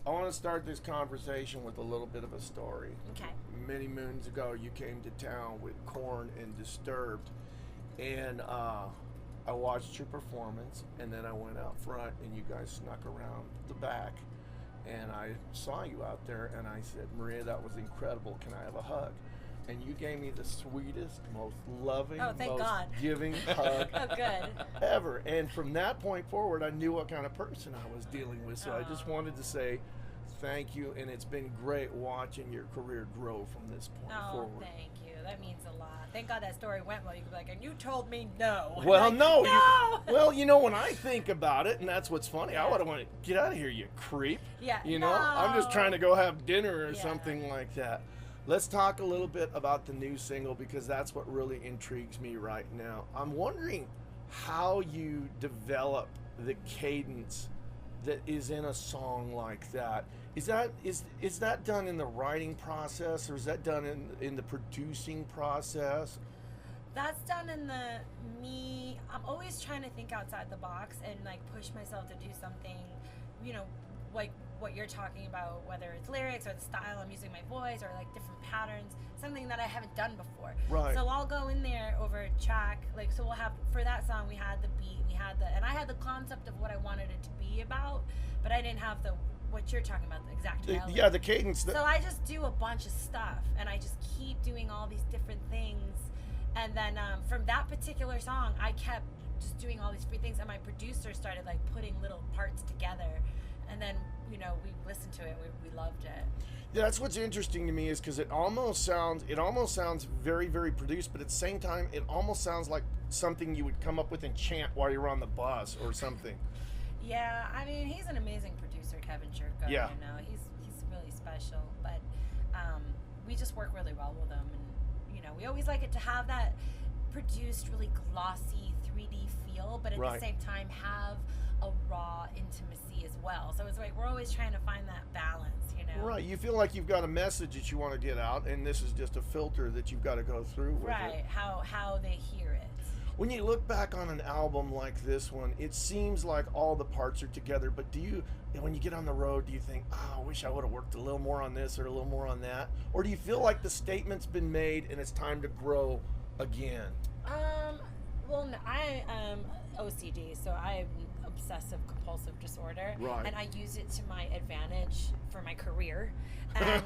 I want to start this conversation with a little bit of a story. Okay. Many moons ago, you came to town with Korn and Disturbed, and I watched your performance, and then I went out front, and you guys snuck around the back, and I saw you out there, and I said, Maria, that was incredible. Can I have a hug? And you gave me the sweetest, most loving, Oh, thank most God. giving hug Oh, good. ever. And from that point forward, I knew what kind of person I was dealing with. So I just wanted to say thank you, and it's been great watching your career grow from this point forward. Thank you. That means a lot. Thank God that story went well. You could be like, and you told me no. Well, like, no. No. Well, you know, when I think about it, and that's what's funny, I Yeah. would have wanted to get out of here, you creep. Yeah. You know, no. I'm just trying to go have dinner or Yeah. something like that. Let's talk a little bit about the new single, because that's what really intrigues me right now. I'm wondering how you develop the cadence that is in a song like that. Is that done in the writing process, or is that done in the producing process? That's done in me. I'm always trying to think outside the box and like push myself to do something, you know, like what you're talking about, whether it's lyrics or the style I'm using my voice or like different patterns, something that I haven't done before. Right. So I'll go in there over a track, like, so we'll have, for that song we had the beat, and I had the concept of what I wanted it to be about, but I didn't have what you're talking about, the exact melody. Yeah, the cadence. So I just do a bunch of stuff, and I just keep doing all these different things. And then from that particular song, I kept just doing all these free things, and my producer started like putting little parts together. And then, you know, we listened to it, we loved it. Yeah, that's what's interesting to me, is because it almost sounds very, very produced, but at the same time, it almost sounds like something you would come up with and chant while you're on the bus or something. Yeah, I mean, he's an amazing producer, Kevin Churko. Yeah. You know, he's really special, but we just work really well with him, and you know, we always like it to have that produced, really glossy 3D feel, but at Right. the same time have a raw intimacy as well. So it's like we're always trying to find that balance, you know. Right, you feel like you've got a message that you want to get out, and this is just a filter that you've got to go through with Right, it. how they hear it. When you look back on an album like this one, it seems like all the parts are together, but when you get on the road, do you think, I wish I would have worked a little more on this or a little more on that? Or do you feel like the statement's been made and it's time to grow again? Well, no, I am OCD, so I have obsessive compulsive disorder, Right. and I use it to my advantage for my career, and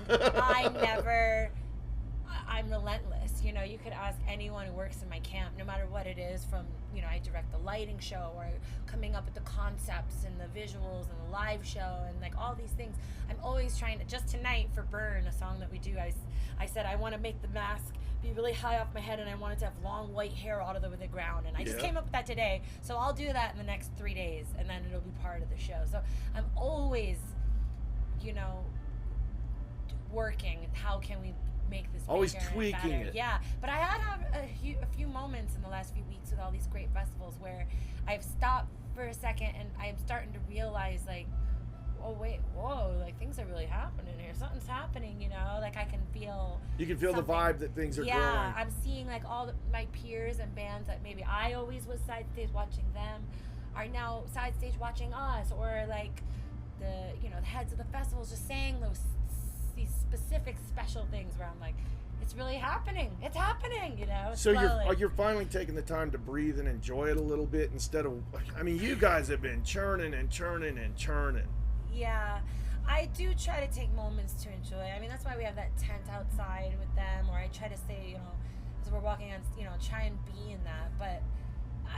I'm relentless. You know, you could ask anyone who works in my camp, no matter what it is, from, you know, I direct the lighting show or coming up with the concepts and the visuals and the live show and like all these things. I'm always trying to, just tonight for Burn, a song that we do, I said I want to make the mask be really high off my head, and I wanted to have long white hair out of the ground, and I just came up with that today. So I'll do that in the next 3 days, and then it'll be part of the show. So I'm always, you know, working. How can we make this Always bigger and tweaking better? it. Yeah, but I had a few moments in the last few weeks with all these great festivals where I've stopped for a second, and I'm starting to realize, like, oh wait, whoa, like things are really happening here. Something's happening, you know. Like I can feel. You can feel something. the vibe that things are growing. Yeah, I'm seeing like all my peers and bands that maybe I always was side stage watching them are now side stage watching us, or like the heads of the festivals just saying these specific special things where I'm like, it's really happening. It's happening, you know. So slowly. you're finally taking the time to breathe and enjoy it a little bit instead of. I mean, you guys have been churning and churning and churning. Yeah, I do try to take moments to enjoy. I mean, that's why we have that tent outside with them, or I try to stay, you know, as we're walking on, you know, try and be in that. But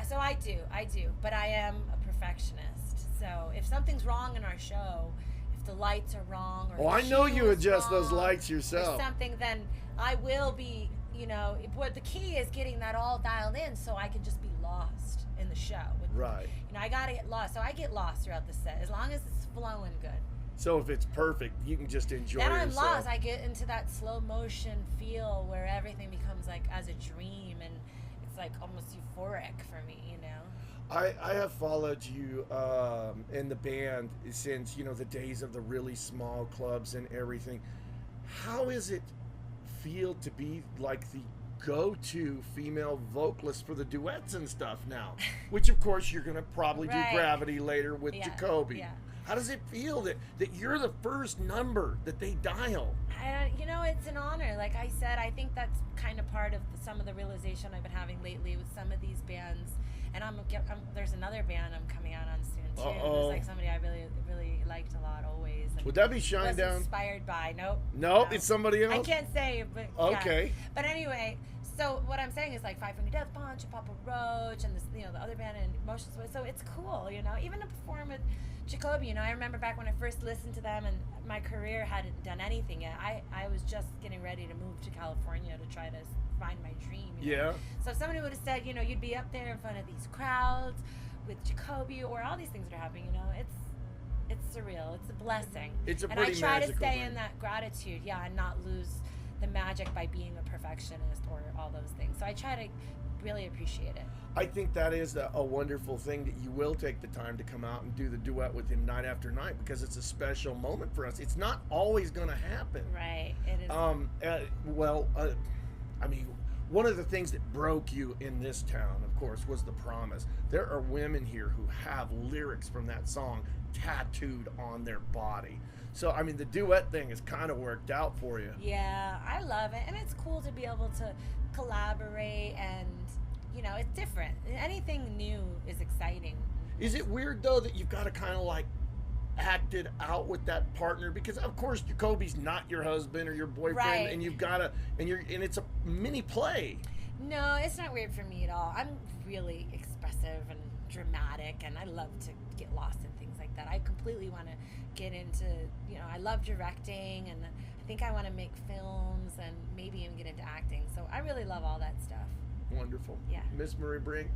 so I do. But I am a perfectionist. So if something's wrong in our show, if the lights are wrong, or I know you adjust those lights yourself. Or something, then I will be, you know. What the key is getting that all dialed in, so I can just be lost in the show. Right. You know, I gotta get lost. So I get lost throughout the set, as long as it's flowing good. So if it's perfect, you can just enjoy then yourself. I'm lost. I get into that slow motion feel where everything becomes like as a dream, and it's like almost euphoric for me, you know. I have followed you in the band since, you know, the days of the really small clubs and everything. How is it feel to be like the go-to female vocalist for the duets and stuff now? Which of course you're going to probably do Right. Gravity later with Jacoby. Yeah. How does it feel that you're the first number that they dial? You know, it's an honor. Like I said, I think that's kind of part of some of the realization I've been having lately with some of these bands. And there's another band I'm coming out on soon too. There's like somebody I really liked a lot always. And would that be Shinedown? Was inspired by? Nope. No, it's somebody else. I can't say, but okay. Yeah. But anyway, so what I'm saying is like Five Finger Death Punch, and Papa Roach, and this, you know, the other band and Motionless Way. So it's cool, you know, even to perform with Jacoby. You know, I remember back when I first listened to them, and my career hadn't done anything yet. I was just getting ready to move to California to try to find my dream. You know? So if somebody would have said, you know, you'd be up there in front of these crowds with Jacoby or all these things that are happening, you know, it's surreal. It's a blessing. It's a and pretty I try to magical stay thing. in that gratitude, and not lose the magic by being a perfectionist or all those things. So I try to really appreciate it. I think that is a wonderful thing that you will take the time to come out and do the duet with him night after night, because it's a special moment for us. It's not always going to happen. Right. It is. I mean, one of the things that broke you in this town, of course, was The Promise. There are women here who have lyrics from that song tattooed on their body. So, I mean, the duet thing has kind of worked out for you. Yeah, I love it. And it's cool to be able to collaborate, and, you know, it's different. Anything new is exciting. Is it weird, though, that you've got to kind of like act it out with that partner? Because, of course, Jacoby's not your husband or your boyfriend, right. And you've got to, and it's a mini play. No, it's not weird for me at all. I'm really expressive and dramatic, and I love to get lost in things like that. I completely want to get into, you know, I love directing, and I think I want to make films and maybe even get into acting. So I really love all that stuff. Wonderful. Yeah. Miss Maria Brink,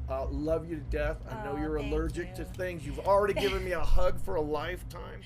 love you to death. I know you're thank allergic you. to things. You've already given me a hug for a lifetime.